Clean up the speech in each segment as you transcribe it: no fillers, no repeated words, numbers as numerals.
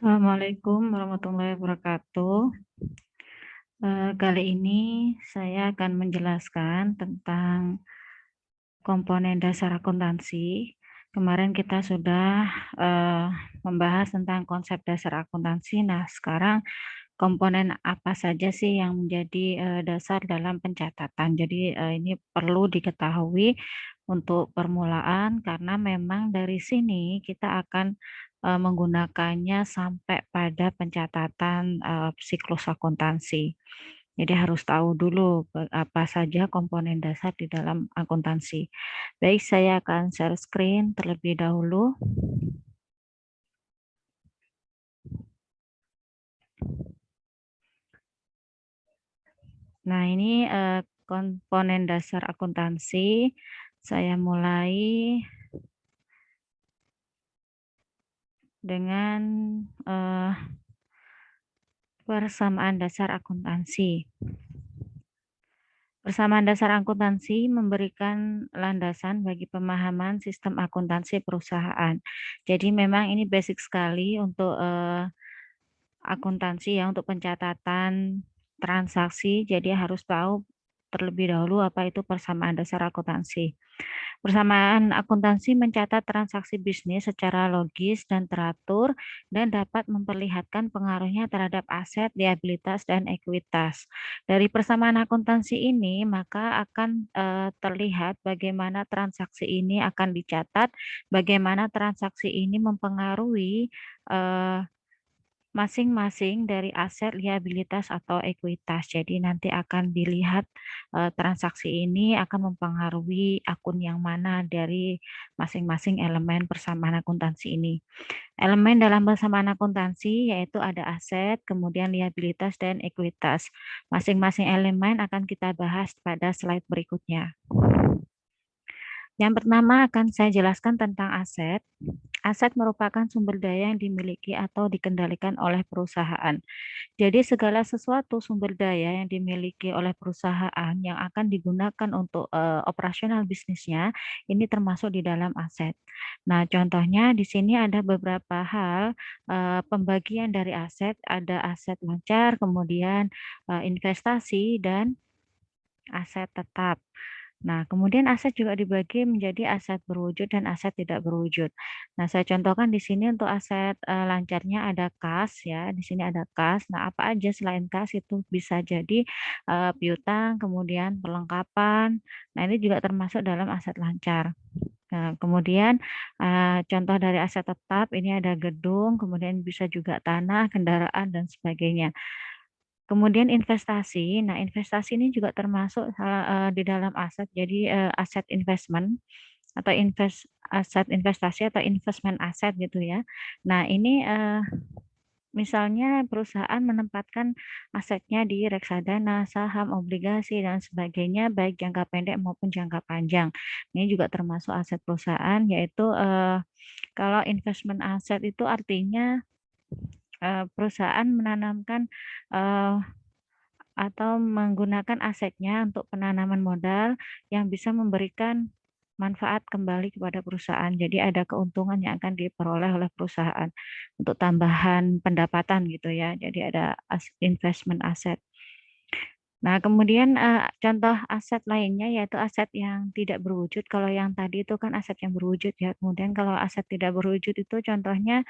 Assalamualaikum warahmatullahi wabarakatuh. Kali ini saya akan menjelaskan tentang komponen dasar akuntansi. Kemarin kita sudah membahas tentang konsep dasar akuntansi. Nah, sekarang komponen apa saja sih yang menjadi dasar dalam pencatatan. Jadi ini perlu diketahui untuk permulaan karena memang dari sini kita akan menggunakannya sampai pada pencatatan siklus akuntansi. Jadi harus tahu dulu apa saja komponen dasar di dalam akuntansi. Baik, saya akan share screen terlebih dahulu. Nah, ini komponen dasar akuntansi. Saya mulai dengan persamaan dasar akuntansi. Persamaan dasar akuntansi memberikan landasan bagi pemahaman sistem akuntansi perusahaan. Jadi memang ini basic sekali untuk akuntansi ya, untuk pencatatan transaksi. Jadi harus tahu terlebih dahulu apa itu persamaan dasar akuntansi. Persamaan akuntansi mencatat transaksi bisnis secara logis dan teratur dan dapat memperlihatkan pengaruhnya terhadap aset, liabilitas, dan ekuitas. Dari persamaan akuntansi ini, maka akan terlihat bagaimana transaksi ini akan dicatat, bagaimana transaksi ini mempengaruhi eh, masing-masing dari aset, liabilitas, atau ekuitas. Jadi nanti akan dilihat transaksi ini akan mempengaruhi akun yang mana dari masing-masing elemen persamaan akuntansi ini. Elemen dalam persamaan akuntansi yaitu ada aset, kemudian liabilitas, dan ekuitas. Masing-masing elemen akan kita bahas pada slide berikutnya. Yang pertama akan saya jelaskan tentang aset. Aset merupakan sumber daya yang dimiliki atau dikendalikan oleh perusahaan. Jadi segala sesuatu sumber daya yang dimiliki oleh perusahaan yang akan digunakan untuk operasional bisnisnya, ini termasuk di dalam aset. Nah, contohnya di sini ada beberapa hal pembagian dari aset, ada aset lancar, kemudian investasi dan aset tetap. Nah, kemudian aset juga dibagi menjadi aset berwujud dan aset tidak berwujud. Nah, saya contohkan di sini untuk aset lancarnya ada kas ya, di sini ada kas. Nah, apa aja selain kas itu bisa jadi piutang, kemudian perlengkapan. Nah, ini juga termasuk dalam aset lancar. Nah, kemudian contoh dari aset tetap ini ada gedung, kemudian bisa juga tanah, kendaraan dan sebagainya. Kemudian investasi. Nah, investasi ini juga termasuk di dalam aset. Jadi, aset investment atau aset investasi atau investment aset gitu ya. Nah, ini, misalnya perusahaan menempatkan asetnya di reksadana, saham, obligasi, dan sebagainya, baik jangka pendek maupun jangka panjang. Ini juga termasuk aset perusahaan, yaitu, kalau investment aset itu artinya, perusahaan menanamkan, eee atau menggunakan asetnya untuk penanaman modal yang bisa memberikan manfaat kembali kepada perusahaan. Jadi ada keuntungan yang akan diperoleh oleh perusahaan untuk tambahan pendapatan gitu ya. Jadi ada investment aset. Nah, kemudian, contoh aset lainnya yaitu aset yang tidak berwujud. Kalau yang tadi itu kan aset yang berwujud ya. Kemudian kalau aset tidak berwujud itu contohnya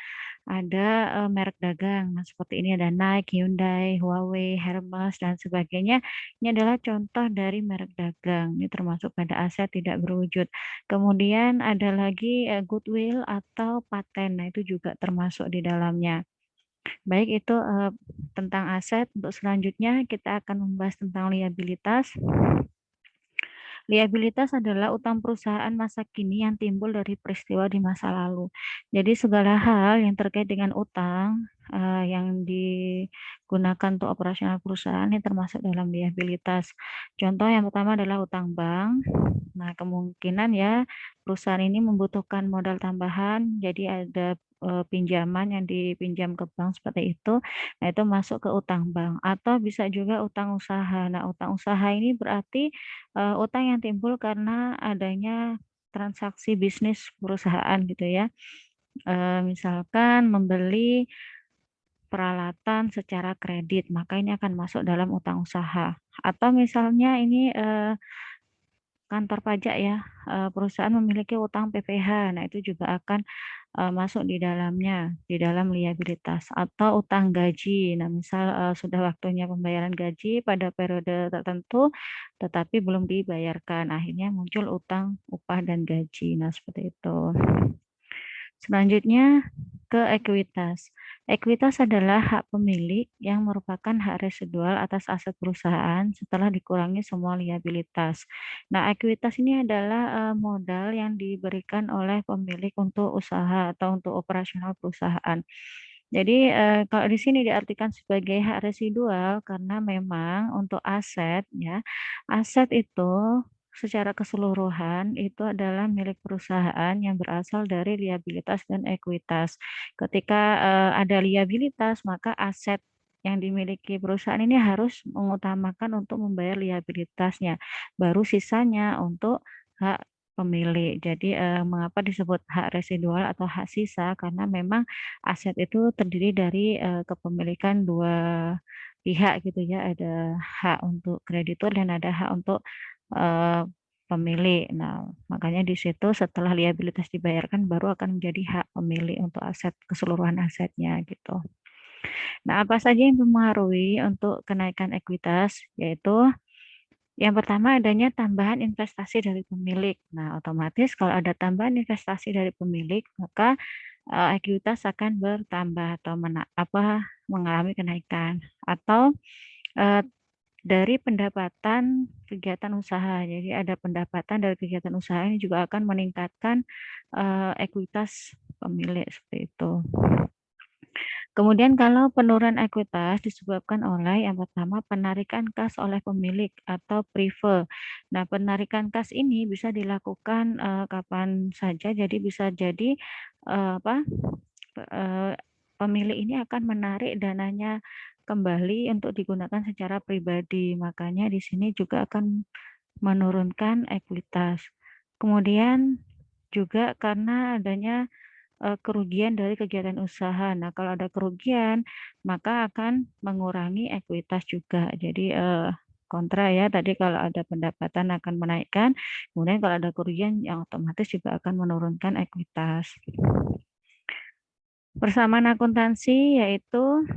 ada, merek dagang. Nah, seperti ini ada Nike, Hyundai, Huawei, Hermes, dan sebagainya. Ini adalah contoh dari merek dagang. Ini termasuk pada aset tidak berwujud. Kemudian ada lagi, goodwill atau paten. Nah, itu juga termasuk di dalamnya. Baik itu, tentang aset. Untuk selanjutnya kita akan membahas tentang liabilitas. Liabilitas adalah utang perusahaan masa kini yang timbul dari peristiwa di masa lalu. Jadi segala hal yang terkait dengan utang yang digunakan untuk operasional perusahaan ini termasuk dalam liabilitas. Contoh yang pertama adalah utang bank. Nah, kemungkinan ya perusahaan ini membutuhkan modal tambahan, jadi ada pinjaman yang dipinjam ke bank seperti itu. Nah, itu masuk ke utang bank atau bisa juga utang usaha. Nah, utang usaha ini berarti utang yang timbul karena adanya transaksi bisnis perusahaan gitu ya. Misalkan membeli peralatan secara kredit, maka ini akan masuk dalam utang usaha. Atau misalnya ini kantor pajak ya, perusahaan memiliki utang PPh, nah itu juga akan masuk di dalamnya, di dalam liabilitas. Atau utang gaji, nah misal sudah waktunya pembayaran gaji pada periode tertentu, tetapi belum dibayarkan, akhirnya muncul utang upah dan gaji. Nah seperti itu. Selanjutnya ke ekuitas. Ekuitas adalah hak pemilik yang merupakan hak residual atas aset perusahaan setelah dikurangi semua liabilitas. Nah, ekuitas ini adalah modal yang diberikan oleh pemilik untuk usaha atau untuk operasional perusahaan. Jadi, kalau di sini diartikan sebagai hak residual karena memang untuk aset ya, aset itu secara keseluruhan itu adalah milik perusahaan yang berasal dari liabilitas dan ekuitas. Ketika, ada liabilitas, maka aset yang dimiliki perusahaan ini harus mengutamakan untuk membayar liabilitasnya, baru sisanya untuk hak pemilik. Jadi, mengapa disebut hak residual atau hak sisa, karena memang aset itu terdiri dari, kepemilikan 2 pihak gitu ya, ada hak untuk kreditur dan ada hak untuk eee, pemilik. Nah, makanya di situ setelah liabilitas dibayarkan baru akan menjadi hak pemilik untuk aset, keseluruhan asetnya gitu. Nah, apa saja yang mempengaruhi untuk kenaikan ekuitas? Yaitu yang pertama adanya tambahan investasi dari pemilik. Nah, otomatis kalau ada tambahan investasi dari pemilik, maka, ekuitas akan bertambah atau mengalami kenaikan. Atau, eee dari pendapatan kegiatan usaha. Jadi ada pendapatan dari kegiatan usaha ini juga akan meningkatkan, ekuitas pemilik, seperti itu. Kemudian kalau penurunan ekuitas disebabkan oleh yang pertama penarikan kas oleh pemilik atau prive. Nah, penarikan kas ini bisa dilakukan, kapan saja, jadi bisa jadi, apa, eee, pemilik ini akan menarik dananya kembali untuk digunakan secara pribadi, makanya di sini juga akan menurunkan ekuitas. Kemudian juga karena adanya, kerugian dari kegiatan usaha. Nah, kalau ada kerugian, maka akan mengurangi ekuitas juga. Jadi, kontra ya, tadi kalau ada pendapatan akan menaikkan, kemudian kalau ada kerugian yang otomatis juga akan menurunkan ekuitas. Persamaan akuntansi yaitu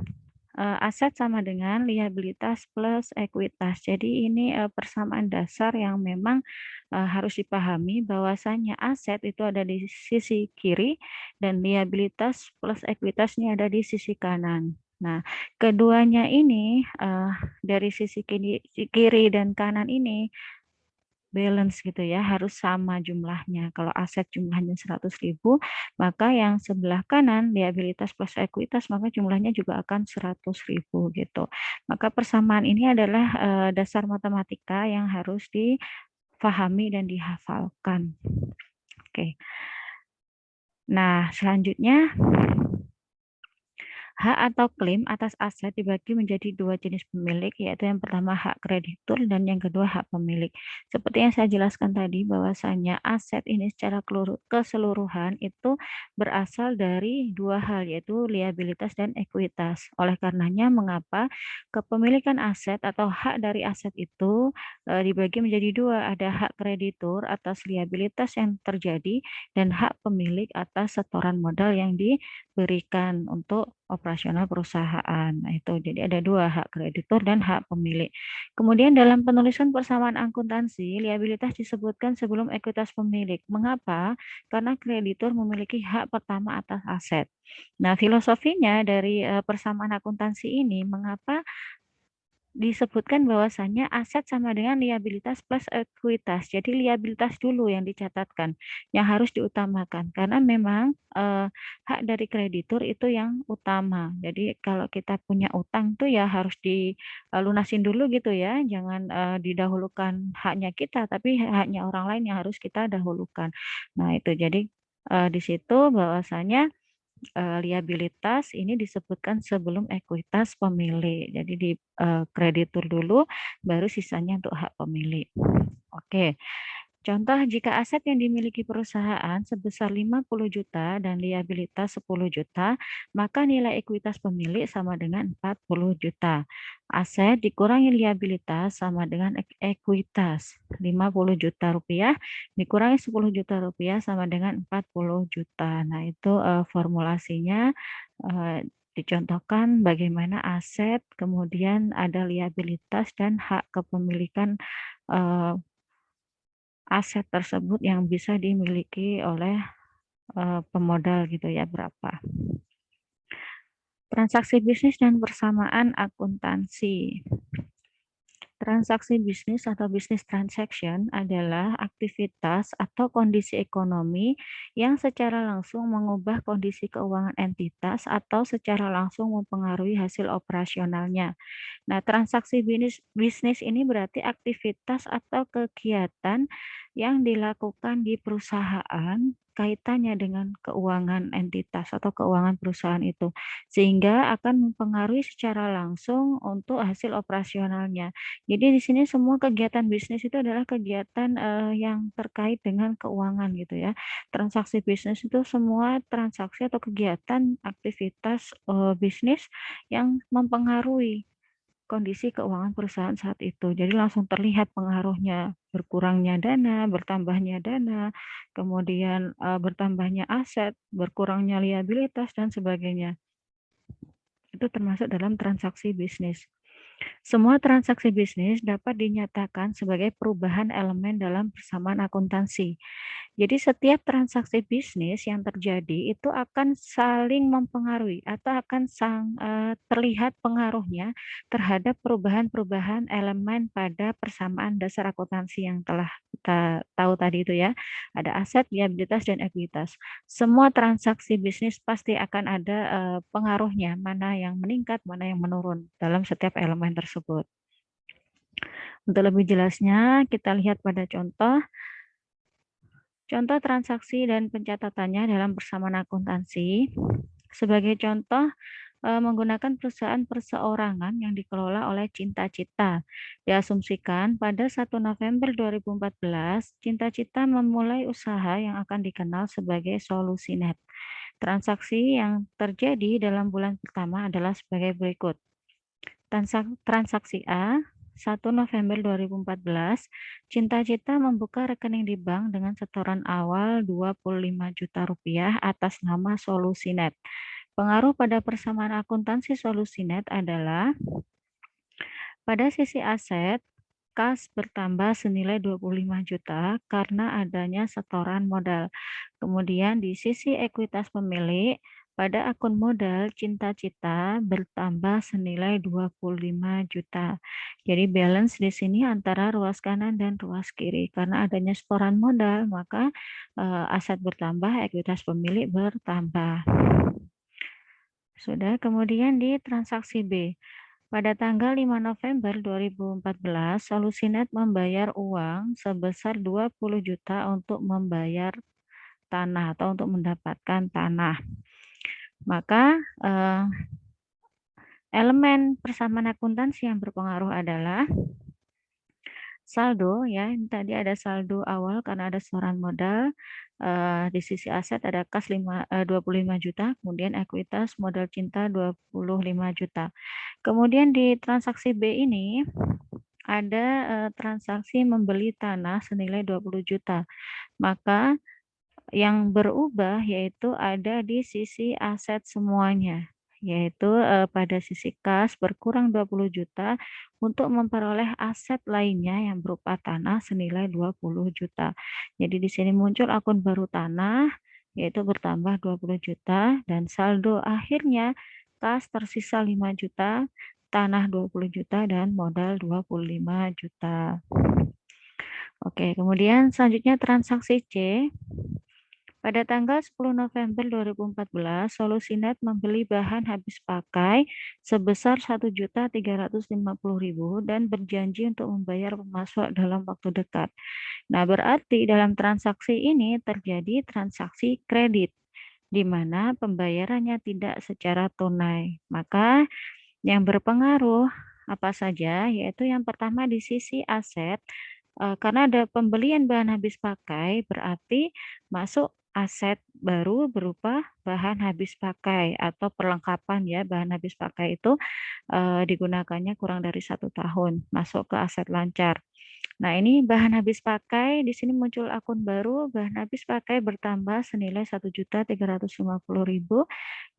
aset sama dengan liabilitas plus ekuitas. Jadi ini, persamaan dasar yang memang, harus dipahami bahwasanya aset itu ada di sisi kiri dan liabilitas plus ekuitas ini ada di sisi kanan. Nah, keduanya ini, dari sisi kiri dan kanan ini balance gitu ya, harus sama jumlahnya. Kalau aset jumlahnya 100.000, maka yang sebelah kanan liabilitas plus ekuitas, maka jumlahnya juga akan 100.000 gitu. Maka persamaan ini adalah, dasar matematika yang harus difahami dan dihafalkan. Oke. Nah, selanjutnya hak atau klaim atas aset dibagi menjadi 2 jenis pemilik, yaitu yang pertama hak kreditur dan yang kedua hak pemilik. Seperti yang saya jelaskan tadi bahwasanya aset ini secara keseluruhan itu berasal dari 2 hal, yaitu liabilitas dan ekuitas. Oleh karenanya mengapa kepemilikan aset atau hak dari aset itu, dibagi menjadi 2, ada hak kreditur atas liabilitas yang terjadi dan hak pemilik atas setoran modal yang diberikan untuk operasional perusahaan. Nah itu, jadi ada 2, hak kreditur dan hak pemilik. Kemudian dalam penulisan persamaan akuntansi, liabilitas disebutkan sebelum ekuitas pemilik. Mengapa? Karena kreditur memiliki hak pertama atas aset. Nah, filosofinya dari, persamaan akuntansi ini, mengapa disebutkan bahwasannya aset sama dengan liabilitas plus ekuitas. Jadi liabilitas dulu yang dicatatkan, yang harus diutamakan. Karena memang, hak dari kreditur itu yang utama. Jadi kalau kita punya utang tuh ya harus dilunasin dulu gitu ya, jangan, didahulukan haknya kita, tapi haknya orang lain yang harus kita dahulukan. Nah itu, jadi, di situ bahwasanya liabilitas ini disebutkan sebelum ekuitas pemilik. Jadi di, kreditur dulu, baru sisanya untuk hak pemilik. Oke. Contoh, jika aset yang dimiliki perusahaan sebesar 50 juta dan liabilitas 10 juta, maka nilai ekuitas pemilik sama dengan 40 juta. Aset dikurangi liabilitas sama dengan ekuitas. 50 juta rupiah dikurangi 10 juta rupiah sama dengan 40 juta. Nah, itu formulasinya dicontohkan bagaimana aset, kemudian ada liabilitas dan hak kepemilikan eh, aset tersebut yang bisa dimiliki oleh pemodal gitu ya, berapa. Transaksi bisnis dan persamaan akuntansi. Transaksi bisnis atau business transaction adalah aktivitas atau kondisi ekonomi yang secara langsung mengubah kondisi keuangan entitas atau secara langsung mempengaruhi hasil operasionalnya. Nah, transaksi bisnis ini berarti aktivitas atau kegiatan yang dilakukan di perusahaan kaitannya dengan keuangan entitas atau keuangan perusahaan itu, sehingga akan mempengaruhi secara langsung untuk hasil operasionalnya. Jadi di sini semua kegiatan bisnis itu adalah kegiatan yang terkait dengan keuangan gitu ya. Transaksi bisnis itu semua transaksi atau kegiatan aktivitas bisnis yang mempengaruhi kondisi keuangan perusahaan saat itu. Jadi langsung terlihat pengaruhnya, berkurangnya dana, bertambahnya dana, kemudian bertambahnya aset, berkurangnya liabilitas, dan sebagainya. Itu termasuk dalam transaksi bisnis. Semua transaksi bisnis dapat dinyatakan sebagai perubahan elemen dalam persamaan akuntansi. Jadi setiap transaksi bisnis yang terjadi itu akan saling mempengaruhi atau akan terlihat pengaruhnya terhadap perubahan-perubahan elemen pada persamaan dasar akuntansi yang telah kita tahu tadi itu ya. Ada aset, liabilitas, dan ekuitas. Semua transaksi bisnis pasti akan ada pengaruhnya, mana yang meningkat, mana yang menurun dalam setiap elemen tersebut. Untuk lebih jelasnya, kita lihat pada contoh. Contoh transaksi dan pencatatannya dalam persamaan akuntansi. Sebagai contoh, menggunakan perusahaan perseorangan yang dikelola oleh Cinta Cita. Diasumsikan pada 1 November 2014, Cinta Cita memulai usaha yang akan dikenal sebagai Solusinet. Transaksi yang terjadi dalam bulan pertama adalah sebagai berikut. Transaksi A, 1 November 2014, Cinta Cita membuka rekening di bank dengan setoran awal 25 juta rupiah atas nama Solusinet. Pengaruh pada persamaan akuntansi Solusinet adalah pada sisi aset, kas bertambah senilai 25 juta karena adanya setoran modal. Kemudian di sisi ekuitas pemilik, pada akun modal Cinta Cita bertambah senilai 25 juta. Jadi balance di sini antara ruas kanan dan ruas kiri. Karena adanya setoran modal, maka aset bertambah, ekuitas pemilik bertambah. Sudah, kemudian di transaksi B. Pada tanggal 5 November 2014, Solusinet membayar uang sebesar 20 juta untuk membayar tanah atau untuk mendapatkan tanah. Maka elemen persamaan akuntansi yang berpengaruh adalah saldo ya. Tadi ada saldo awal karena ada setoran modal. Di sisi aset ada kas 25 juta, kemudian ekuitas modal Cinta 25 juta. Kemudian di transaksi B ini ada transaksi membeli tanah senilai 20 juta. Maka yang berubah yaitu ada di sisi aset semuanya, yaitu pada sisi kas berkurang 20 juta untuk memperoleh aset lainnya yang berupa tanah senilai 20 juta. Jadi di sini muncul akun baru tanah, yaitu bertambah 20 juta, dan saldo akhirnya kas tersisa 5 juta, tanah 20 juta, dan modal 25 juta. Oke, kemudian selanjutnya transaksi C. Pada tanggal 10 November 2014, Solusinet membeli bahan habis pakai sebesar 1.350.000 dan berjanji untuk membayar pemasok dalam waktu dekat. Nah, berarti dalam transaksi ini terjadi transaksi kredit, di mana pembayarannya tidak secara tunai. Maka yang berpengaruh apa saja, yaitu yang pertama di sisi aset, karena ada pembelian bahan habis pakai, berarti masuk aset baru berupa bahan habis pakai atau perlengkapan ya, bahan habis pakai itu digunakannya kurang dari 1 tahun, masuk ke aset lancar. Nah, ini bahan habis pakai, di sini muncul akun baru, bahan habis pakai bertambah senilai 1.350.000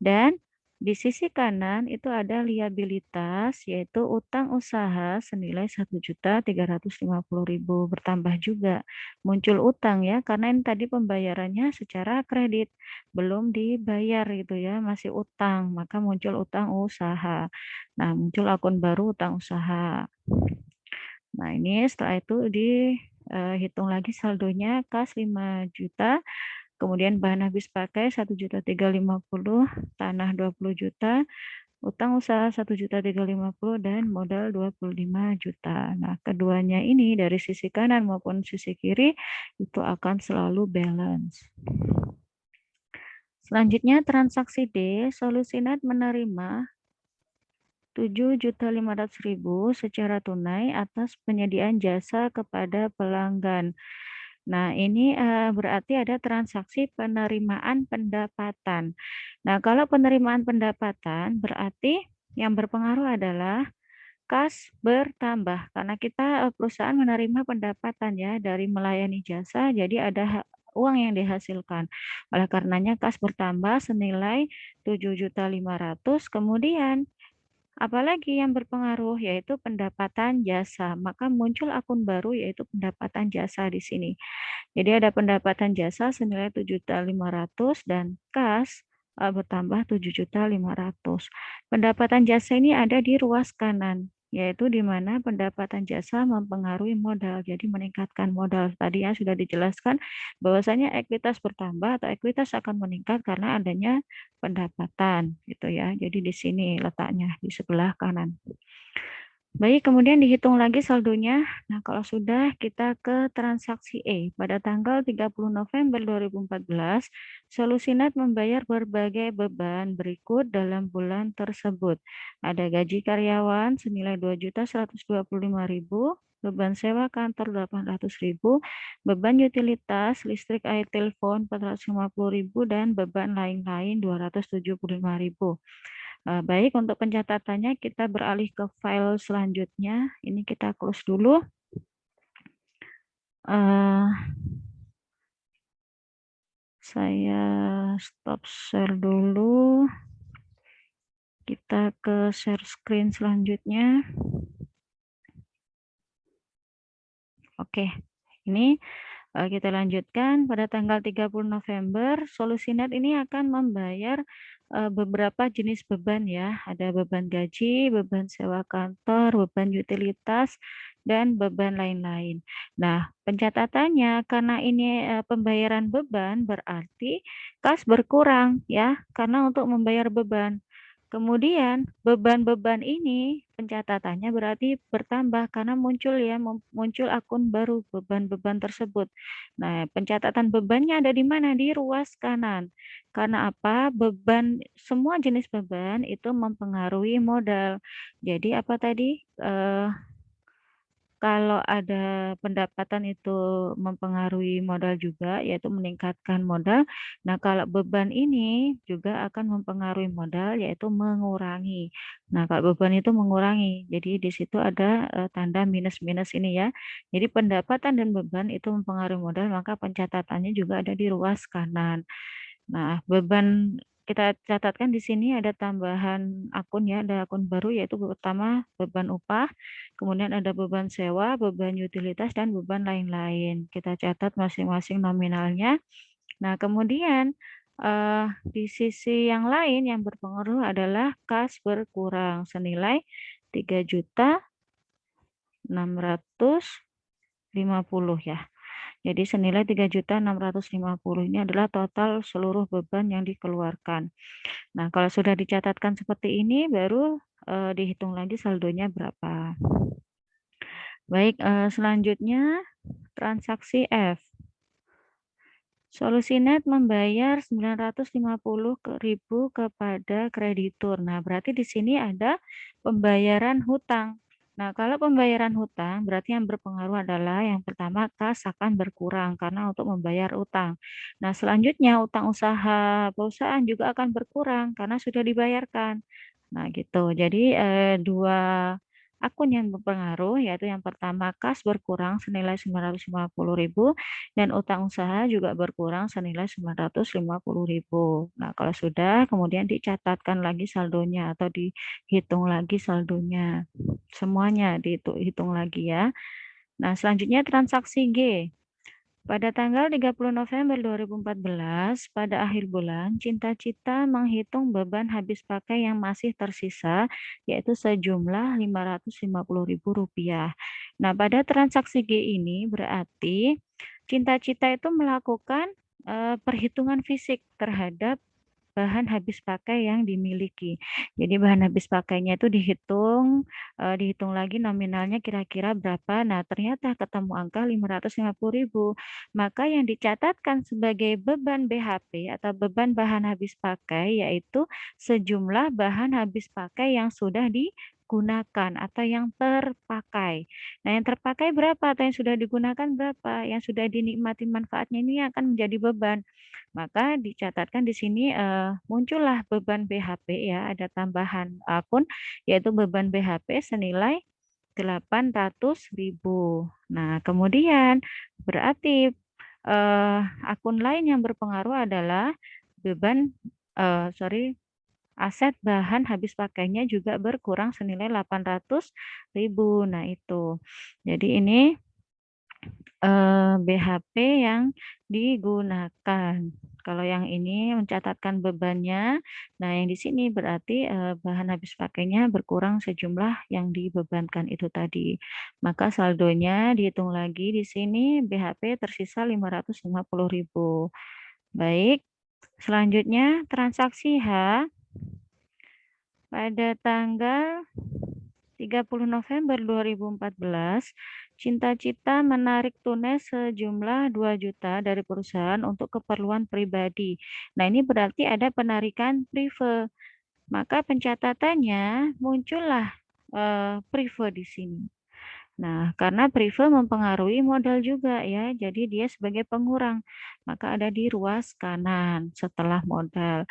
dan di sisi kanan itu ada liabilitas, yaitu utang usaha senilai 1.350.000 bertambah juga. Muncul utang ya, karena ini tadi pembayarannya secara kredit, belum dibayar gitu ya, masih utang, maka muncul utang usaha. Nah, muncul akun baru utang usaha. Nah, ini setelah itu dihitung lagi saldonya kas 5 juta, kemudian bahan habis pakai 1.350.000, tanah 20 juta, utang usaha 1.350.000 dan modal 25 juta. Nah, keduanya ini dari sisi kanan maupun sisi kiri itu akan selalu balance. Selanjutnya transaksi D, Solusinet menerima 7.500.000 secara tunai atas penyediaan jasa kepada pelanggan. Nah, ini berarti ada transaksi penerimaan pendapatan. Nah, kalau penerimaan pendapatan berarti yang berpengaruh adalah kas bertambah karena kita perusahaan menerima pendapatan ya dari melayani jasa, jadi ada uang yang dihasilkan. Oleh karenanya kas bertambah senilai 7.500.000, kemudian apalagi yang berpengaruh yaitu pendapatan jasa, maka muncul akun baru yaitu pendapatan jasa di sini. Jadi ada pendapatan jasa senilai 7.500.000 dan kas bertambah 7.500.000. Pendapatan jasa ini ada di ruas kanan, yaitu di mana pendapatan jasa mempengaruhi modal. Jadi meningkatkan modal. Tadi yang sudah dijelaskan bahwasanya ekuitas bertambah atau ekuitas akan meningkat karena adanya pendapatan gitu ya. Jadi di sini letaknya di sebelah kanan. Baik, kemudian dihitung lagi saldonya. Nah, kalau sudah kita ke transaksi E. Pada tanggal 30 November 2014, Solusinet membayar berbagai beban berikut dalam bulan tersebut. Ada gaji karyawan senilai 2.125.000, beban sewa kantor 800.000, beban utilitas, listrik, air, telepon 450.000, dan beban lain-lain 275.000. Baik, untuk pencatatannya kita beralih ke file selanjutnya. Ini kita close dulu. Saya stop share dulu. Kita ke share screen selanjutnya. Oke, ini kita lanjutkan. Pada tanggal 30 November, Solusinet ini akan membayar beberapa jenis beban ya. Ada beban gaji, beban sewa kantor, beban utilitas, dan beban lain-lain. Nah, pencatatannya karena ini pembayaran beban berarti kas berkurang ya, karena untuk membayar beban. Kemudian beban-beban ini pencatatannya berarti bertambah karena muncul ya, muncul akun baru beban-beban tersebut. Nah, pencatatan bebannya ada di mana? Di ruas kanan. Karena apa? Beban, semua jenis beban itu mempengaruhi modal. Jadi apa tadi? Kalau ada pendapatan itu mempengaruhi modal juga, yaitu meningkatkan modal. Nah, kalau beban ini juga akan mempengaruhi modal, yaitu mengurangi. Nah, kalau beban itu mengurangi, jadi di situ ada tanda minus-minus ini ya. Jadi pendapatan dan beban itu mempengaruhi modal, maka pencatatannya juga ada di ruas kanan. Nah, beban kita catatkan di sini ada tambahan akun ya, ada akun baru yaitu pertama beban upah, kemudian ada beban sewa, beban utilitas, dan beban lain-lain. Kita catat masing-masing nominalnya. Nah, kemudian di sisi yang lain yang berpengaruh adalah kas berkurang senilai 3.650.000 ya. Jadi senilai 3.650.000 ini adalah total seluruh beban yang dikeluarkan. Nah, kalau sudah dicatatkan seperti ini, baru dihitung lagi saldonya berapa. Baik, selanjutnya transaksi F. Solusinet membayar 950.000 kepada kreditur. Nah, berarti di sini ada pembayaran hutang. Nah, kalau pembayaran hutang berarti yang berpengaruh adalah yang pertama kas akan berkurang karena untuk membayar utang. Nah, selanjutnya utang usaha perusahaan juga akan berkurang karena sudah dibayarkan. Nah, gitu. Jadi dua akun yang berpengaruh yaitu yang pertama kas berkurang senilai 950.000 dan utang usaha juga berkurang senilai 950.000. Nah, kalau sudah kemudian dicatatkan lagi saldonya atau dihitung lagi saldonya. Semuanya dihitung lagi ya. Nah, selanjutnya transaksi G. Pada tanggal 30 November 2014, pada akhir bulan, Cinta-Cita menghitung beban habis pakai yang masih tersisa, yaitu sejumlah Rp550.000. Nah, pada transaksi G ini berarti Cinta-Cita itu melakukan perhitungan fisik terhadap bahan habis pakai yang dimiliki. Jadi bahan habis pakainya itu dihitung lagi nominalnya kira-kira berapa. Nah, ternyata ketemu angka 550.000. Maka yang dicatatkan sebagai beban BHP atau beban bahan habis pakai yaitu sejumlah bahan habis pakai yang sudah digunakan atau yang terpakai. Nah, yang terpakai berapa atau yang sudah digunakan berapa? Yang sudah dinikmati manfaatnya ini akan menjadi beban. Maka dicatatkan di sini muncullah beban BHP ya, ada tambahan akun yaitu beban BHP senilai 800.000. Nah, kemudian berarti akun lain yang berpengaruh adalah beban aset bahan habis pakainya juga berkurang senilai 800.000. Nah, itu. Jadi ini BHP yang digunakan. Kalau yang ini mencatatkan bebannya, nah yang di sini berarti bahan habis pakainya berkurang sejumlah yang dibebankan itu tadi. Maka saldonya dihitung lagi di sini BHP tersisa 550.000. Baik, selanjutnya transaksi H pada tanggal 30 November 2014, Cinta-Cita menarik tunai sejumlah 2 juta dari perusahaan untuk keperluan pribadi. Nah, ini berarti ada penarikan prive. Maka pencatatannya muncullah prive di sini. Nah, karena prive mempengaruhi modal juga ya, jadi dia sebagai pengurang. Maka ada di ruas kanan setelah modal.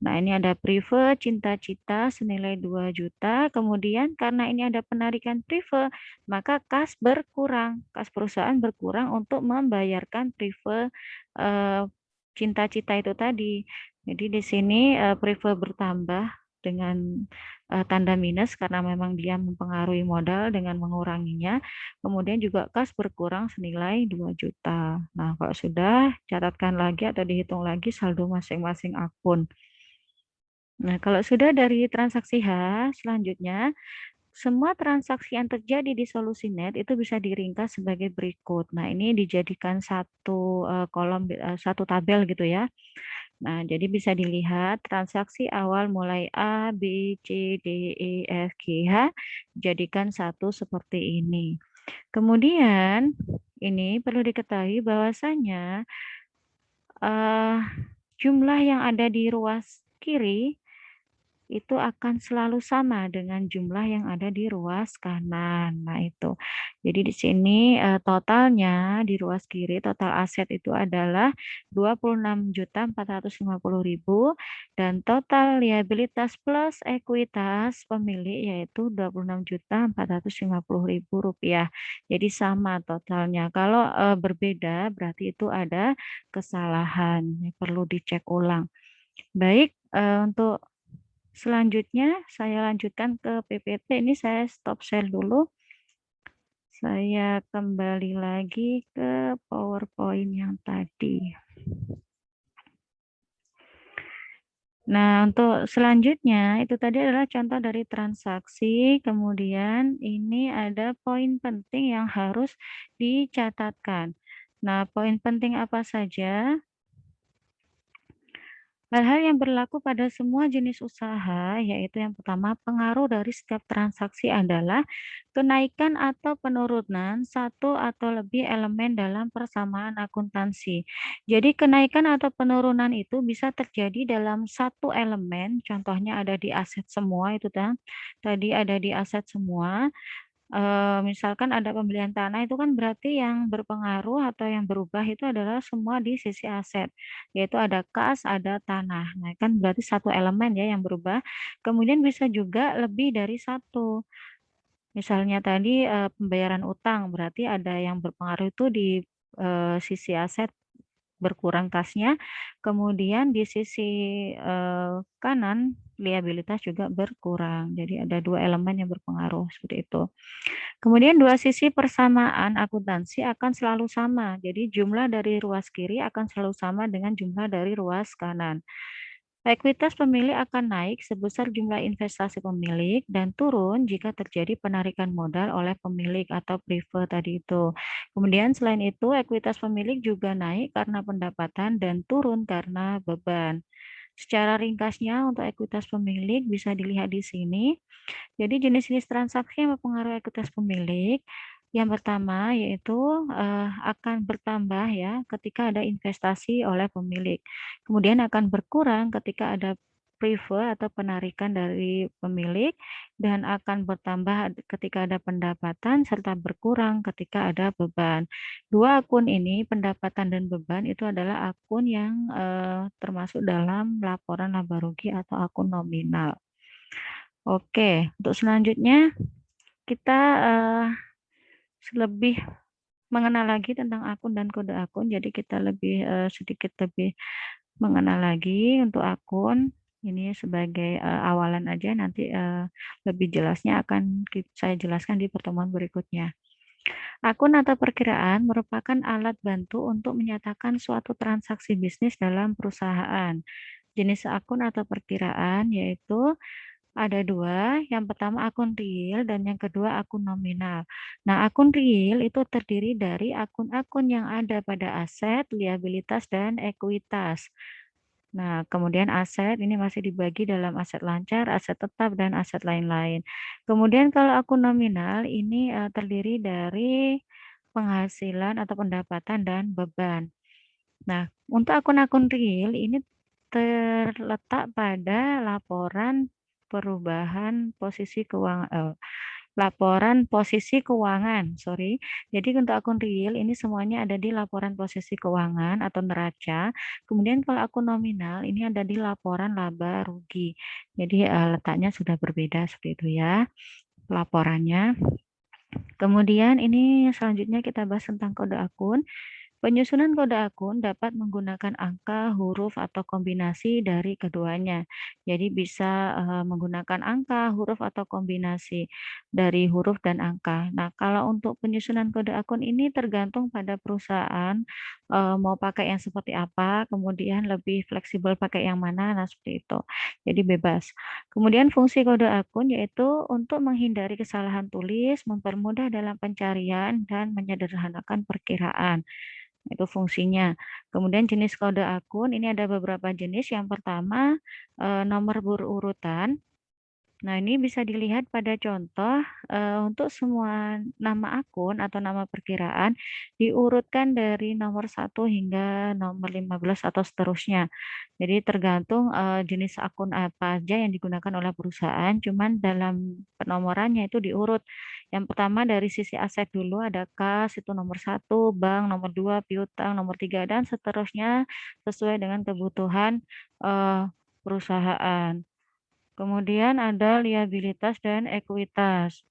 Nah, ini ada prive Cinta-Cita senilai 2 juta. Kemudian karena ini ada penarikan prive, maka kas berkurang. Kas perusahaan berkurang untuk membayarkan prive eh, Cinta-Cita itu tadi. Jadi di sini prive bertambah dengan tanda minus karena memang dia mempengaruhi modal dengan menguranginya. Kemudian juga kas berkurang senilai 2 juta. Nah, kalau sudah, catatkan lagi atau dihitung lagi saldo masing-masing akun. Nah, kalau sudah dari transaksi H, selanjutnya semua transaksi yang terjadi di solusi net itu bisa diringkas sebagai berikut. Nah, ini dijadikan satu kolom, satu tabel gitu ya. Nah, jadi bisa dilihat transaksi awal mulai A, B, C, D, E, F, G, H, jadikan satu seperti ini. Kemudian, ini perlu diketahui bahwasanya jumlah yang ada di ruas kiri itu akan selalu sama dengan jumlah yang ada di ruas kanan. Nah, itu. Jadi di sini totalnya di ruas kiri total aset itu adalah 26.450.000 dan total liabilitas plus ekuitas pemilik yaitu 26.450.000 rupiah. Jadi sama totalnya. Kalau berbeda berarti itu ada kesalahan. Perlu dicek ulang. Baik, untuk selanjutnya saya lanjutkan ke PPT. Ini saya stop share dulu. Saya kembali lagi ke PowerPoint yang tadi. Nah, untuk selanjutnya itu tadi adalah contoh dari transaksi. Kemudian ini ada poin penting yang harus dicatatkan. Nah, poin penting apa saja? Hal-hal yang berlaku pada semua jenis usaha, yaitu yang pertama, pengaruh dari setiap transaksi adalah kenaikan atau penurunan satu atau lebih elemen dalam persamaan akuntansi. Jadi kenaikan atau penurunan itu bisa terjadi dalam satu elemen, contohnya ada di aset semua itu kan. Tadi ada di aset semua. misalkan ada pembelian tanah itu kan berarti yang berpengaruh atau yang berubah itu adalah semua di sisi aset, yaitu ada kas, ada tanah. Nah, kan berarti satu elemen ya yang berubah. Kemudian bisa juga lebih dari satu. Misalnya tadi, pembayaran utang, berarti ada yang berpengaruh itu di, sisi aset berkurang kasnya, kemudian di sisi, kanan liabilitas juga berkurang. Jadi ada 2 elemen yang berpengaruh, seperti itu. Kemudian dua sisi persamaan akuntansi akan selalu sama. Jadi jumlah dari ruas kiri akan selalu sama dengan jumlah dari ruas kanan. Ekuitas pemilik akan naik sebesar jumlah investasi pemilik dan turun jika terjadi penarikan modal oleh pemilik atau prefer tadi itu. Kemudian selain itu, ekuitas pemilik juga naik karena pendapatan dan turun karena beban. Secara ringkasnya untuk ekuitas pemilik bisa dilihat di sini. Jadi jenis-jenis transaksi yang mempengaruhi ekuitas pemilik, yang pertama yaitu akan bertambah ya ketika ada investasi oleh pemilik. Kemudian akan berkurang ketika ada prefer atau penarikan dari pemilik dan akan bertambah ketika ada pendapatan serta berkurang ketika ada beban. Dua akun ini, pendapatan dan beban itu adalah akun yang termasuk dalam laporan laba rugi atau akun nominal. Oke, untuk selanjutnya kita lebih mengenal lagi tentang akun dan kode akun. Jadi kita lebih sedikit lebih mengenal lagi untuk akun. Ini sebagai awalan aja, nanti lebih jelasnya akan saya jelaskan di pertemuan berikutnya. Akun atau perkiraan merupakan alat bantu untuk menyatakan suatu transaksi bisnis dalam perusahaan. Jenis akun atau perkiraan yaitu ada dua, yang pertama akun real dan yang kedua akun nominal. Nah, akun real itu terdiri dari akun-akun yang ada pada aset, liabilitas, dan ekuitas. Nah, kemudian aset ini masih dibagi dalam aset lancar, aset tetap, dan aset lain-lain. Kemudian kalau akun nominal ini terdiri dari penghasilan atau pendapatan dan beban. Nah, untuk akun-akun real ini terletak pada laporan perubahan posisi keuangan, laporan posisi keuangan, sorry. Jadi untuk akun real ini semuanya ada di laporan posisi keuangan atau neraca. Kemudian kalau akun nominal ini ada di laporan laba rugi. Jadi letaknya sudah berbeda seperti itu ya laporannya. Kemudian ini selanjutnya kita bahas tentang kode akun. Penyusunan kode akun dapat menggunakan angka, huruf, atau kombinasi dari keduanya. Jadi bisa menggunakan angka, huruf, atau kombinasi dari huruf dan angka. Nah, kalau untuk penyusunan kode akun ini tergantung pada perusahaan mau pakai yang seperti apa, kemudian lebih fleksibel pakai yang mana, nah seperti itu. Jadi bebas. Kemudian fungsi kode akun yaitu untuk menghindari kesalahan tulis, mempermudah dalam pencarian, dan menyederhanakan perkiraan. Itu fungsinya. Kemudian jenis kode akun, ini ada beberapa jenis. Yang pertama, nomor berurutan. Nah, ini bisa dilihat pada contoh, untuk semua nama akun atau nama perkiraan diurutkan dari nomor 1 hingga nomor 15 atau seterusnya. Jadi tergantung, jenis akun apa aja yang digunakan oleh perusahaan, cuman dalam penomorannya itu diurut. Yang pertama dari sisi aset dulu ada kas, itu nomor 1, bank, nomor 2, piutang, nomor 3, dan seterusnya sesuai dengan kebutuhan, perusahaan. Kemudian ada liabilitas dan ekuitas.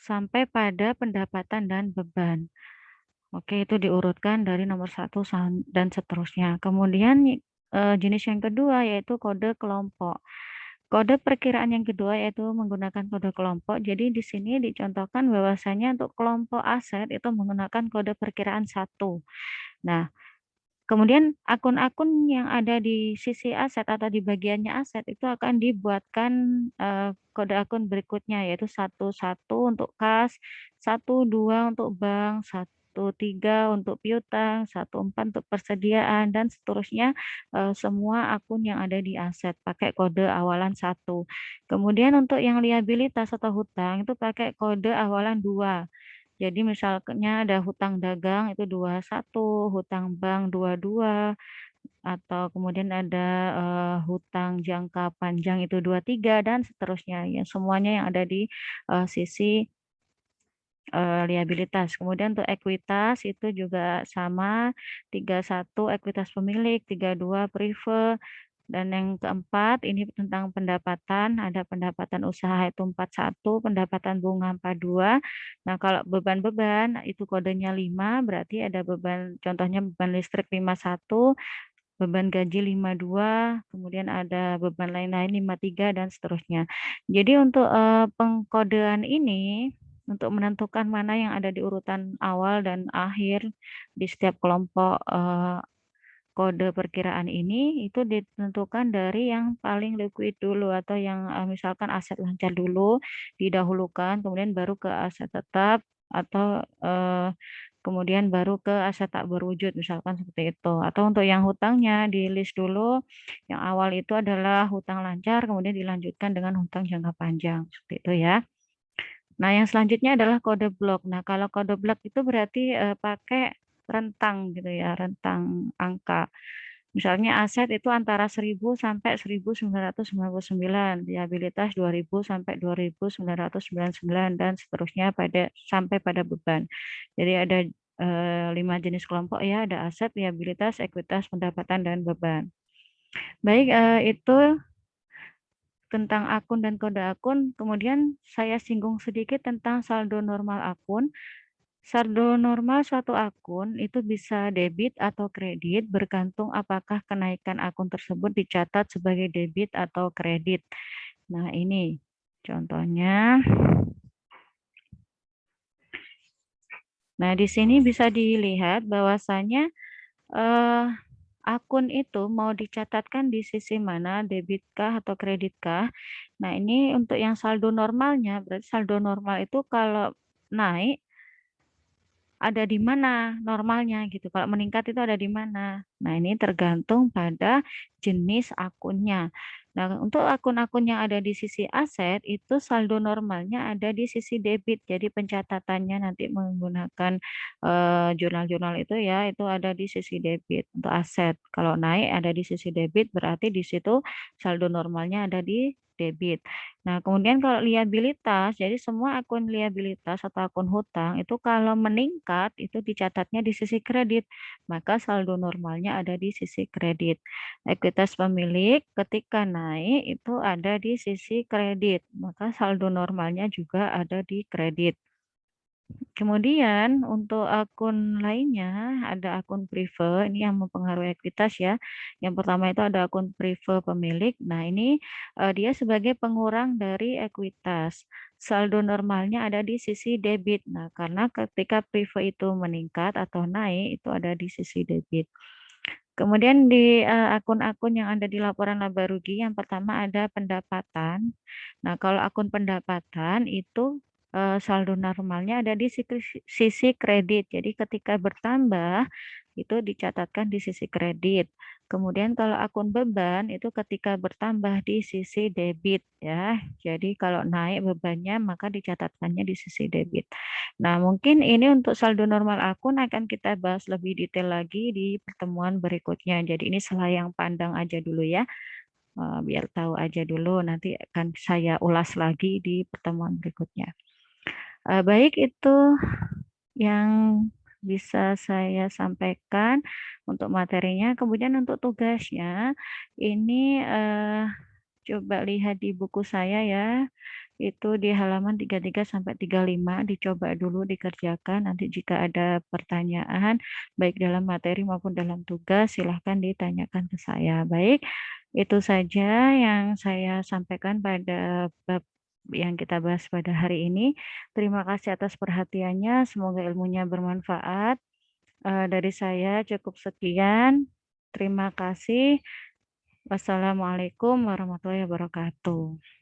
Sampai pada pendapatan dan beban. Oke, itu diurutkan dari nomor 1 dan seterusnya. Kemudian jenis yang kedua yaitu kode kelompok. Kode perkiraan yang kedua yaitu menggunakan kode kelompok. Jadi di sini dicontohkan bahwasanya untuk kelompok aset itu menggunakan kode perkiraan 1. Nah, kemudian akun-akun yang ada di sisi aset atau di bagiannya aset itu akan dibuatkan kode akun berikutnya yaitu 11 untuk kas, 12 untuk bank, 13 untuk piutang, 14 untuk persediaan dan seterusnya semua akun yang ada di aset pakai kode awalan 1. Kemudian untuk yang liabilitas atau hutang itu pakai kode awalan 2. Jadi misalnya ada hutang dagang itu 21, hutang bank 22, atau kemudian ada hutang jangka panjang itu 23 dan seterusnya ya, semuanya yang ada di sisi liabilitas. Kemudian untuk ekuitas itu juga sama, 31 ekuitas pemilik, 32 prive, dan yang keempat ini tentang pendapatan, ada pendapatan usaha itu 41, pendapatan bunga 42. Nah, kalau beban-beban itu kodenya 5, berarti ada beban, contohnya beban listrik 51, beban gaji 52, kemudian ada beban lain-lain 53 dan seterusnya. Jadi untuk pengkodean ini untuk menentukan mana yang ada di urutan awal dan akhir di setiap kelompok kode perkiraan ini itu ditentukan dari yang paling liquid dulu atau yang misalkan aset lancar dulu didahulukan, kemudian baru ke aset tetap atau kemudian baru ke aset tak berwujud misalkan seperti itu. Atau untuk yang hutangnya di list dulu, yang awal itu adalah hutang lancar kemudian dilanjutkan dengan hutang jangka panjang seperti itu ya. Nah, yang selanjutnya adalah kode blok. Nah, kalau kode blok itu berarti pakai rentang gitu ya, rentang angka. Misalnya aset itu antara 1000 sampai 1999, liabilitas 2000 sampai 2999 dan seterusnya sampai pada beban. Jadi ada 5 jenis kelompok ya, ada aset, liabilitas, ekuitas, pendapatan dan beban. Baik, itu tentang akun dan kode akun. Kemudian saya singgung sedikit tentang saldo normal akun. Saldo normal suatu akun itu bisa debit atau kredit bergantung apakah kenaikan akun tersebut dicatat sebagai debit atau kredit. Nah, ini contohnya. Nah, di sini bisa dilihat bahwasanya eh, akun itu mau dicatatkan di sisi mana, debitkah atau kreditkah. Nah, ini untuk yang saldo normalnya, berarti saldo normal itu kalau naik ada di mana normalnya gitu. Kalau meningkat itu ada di mana. Nah, ini tergantung pada jenis akunnya. Nah, untuk akun-akun yang ada di sisi aset itu saldo normalnya ada di sisi debit. Jadi pencatatannya nanti menggunakan jurnal-jurnal itu ya, itu ada di sisi debit untuk aset. Kalau naik ada di sisi debit berarti di situ saldo normalnya ada di debit. Nah, kemudian kalau liabilitas, jadi semua akun liabilitas atau akun hutang itu kalau meningkat itu dicatatnya di sisi kredit, maka saldo normalnya ada di sisi kredit. Ekuitas pemilik ketika naik itu ada di sisi kredit, maka saldo normalnya juga ada di kredit. Kemudian untuk akun lainnya ada akun prive, ini yang mempengaruhi ekuitas ya. Yang pertama itu ada akun prive pemilik. Nah, ini dia sebagai pengurang dari ekuitas. Saldo normalnya ada di sisi debit. Nah, karena ketika prive itu meningkat atau naik itu ada di sisi debit. Kemudian di akun-akun yang ada di laporan laba rugi, yang pertama ada pendapatan. Nah, kalau akun pendapatan itu saldo normalnya ada di sisi kredit. Jadi ketika bertambah itu dicatatkan di sisi kredit. Kemudian kalau akun beban itu ketika bertambah di sisi debit ya. Jadi kalau naik bebannya maka dicatatkannya di sisi debit. Nah, mungkin ini untuk saldo normal akun akan kita bahas lebih detail lagi di pertemuan berikutnya. Jadi ini selayang pandang aja dulu ya, biar tahu aja dulu. Nanti akan saya ulas lagi di pertemuan berikutnya. Baik, itu yang bisa saya sampaikan untuk materinya. Kemudian untuk tugasnya, ini coba lihat di buku saya ya. Itu di halaman 33 sampai 35 dicoba dulu dikerjakan. Nanti jika ada pertanyaan baik dalam materi maupun dalam tugas silahkan ditanyakan ke saya. Baik, itu saja yang saya sampaikan pada bab yang kita bahas pada hari ini. Terima kasih atas perhatiannya. Semoga ilmunya bermanfaat. Dari saya cukup sekian. Terima kasih. Wassalamualaikum warahmatullahi wabarakatuh.